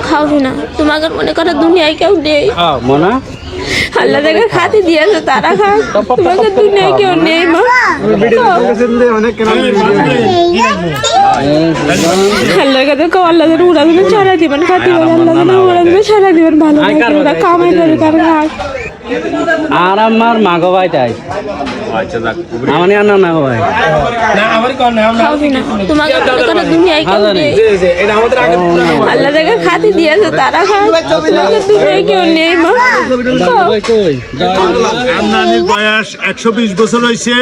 খাওয়াবি না, তোমাকে মনে করো দুনিয়ায় কেউ নেই। মনা আল্লাহ যাকে খাতে দিয়েছে তারা খাক, তোমাকে দুনিয়ায় কেউ নেই মা। আল্লাহর কাছে কেউ আল্লাহ যেন ওরা যেন ছাড়া দিবেন, খাতি বলে আল্লাহ যেন ওরা যেন ছাড়া দিবেন, ভালো থাকে ওরা কামাই করে কার খাক। আর আমার মাগো ভাই তাই আমার না না ভাই খাওয়াবি না, তোমাকে মনে করো দুনিয়ায় কেউ নেই। আল্লাহ যাকে খাতে দিয়েছে তারা খাক, তোমাকে দুনিয়ায় কেউ নেই মা। আমনানির বয়স 120 বছর হয়েছে।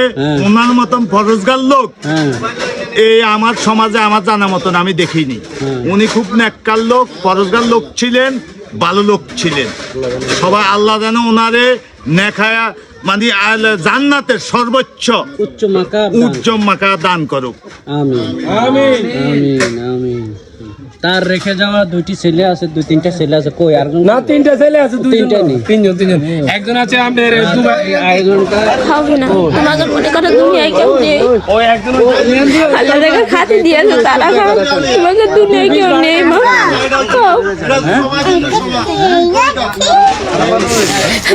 ওনার মতন ফরজগার লোক এই আমার সমাজে আমার জানা মতন আমি দেখিনি। উনি খুব নেককার লোক, ফরজগার লোক ছিলেন, ভালো লোক ছিলেন। সবাই আল্লাহ যেন ওনারে নেখায়া মানে জান্নাতের সর্বোচ্চ উচ্চ মাকা দান করুক। আমিন আমিন আমিন আমিন। তার রেখে যাওয়া দুইটি ছেলে আছে, দুই তিনটা ছেলে আছে। কই আর না তিনটা ছেলে আছে, তিনটা নেই, তিনজন একজন আছে আমাদের খাওয়াবি না, তোমাকে মনে করো দুনিয়ায় কেউ নেই। আল্লাহ যাকে খাতে দিয়েছে তারা খাক, তোমাকে দুনিয়ায় কেউ নেই মা।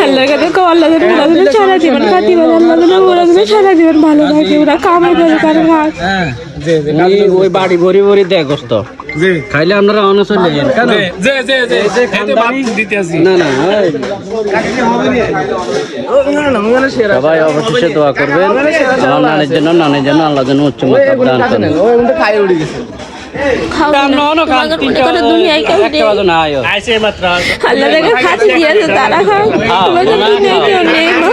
আল্লাহর কাছে কেউ আল্লাহ যেন ওরা যেন ছাড়া দিবেন, খাতি বলে আল্লাহ যেন ওরা যেন ছাড়া দিবেন, ভালো থাকে ওরা কামাই করে কার খাক। ওই বাড়ি ভরি ভরি দেয় গোস্ত খাইলে আপনারা অনশন নেন কেন? না না সবাই অবশেষে দোয়া করবেন আমার নানের জন্য, নানের জন্য আল্লাহ যেন উচ্চ মাত্রার দান করেন। দুনিয়ায় কেউ নেই। আল্লাহ যাকে খাতে দিয়েছে তারা খাক, তোমাকে দুনিয়ায় কেউ নেই মা।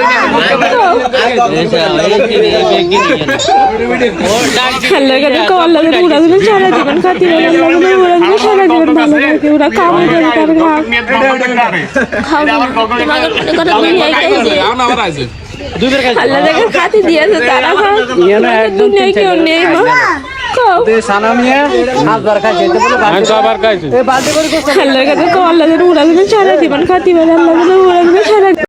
আল্লাহর কাছে কেউ আল্লাহ যেন ওরা যেন ছাড়া দিবেন, খাতি বলে আল্লাহ যেন ওরা যেন ছাড়া দিবেন, ভালো থাকে ওরা কামাই করে কার খাক। খাওয়াবি না, তোমাকে মনে করো দুনিয়ায় কেউ নেই। আল্লাহ যাকে খাতে দিয়েছে তারা খাক, তোমাকে দুনিয়ায় কেউ নেই মা। আল্লাহর কাছে কেউ আল্লাহ যেন ওরা যেন ছাড়া দিবেন, খাতি বলে আল্লাহ যেন ওরা যেন ছাড়া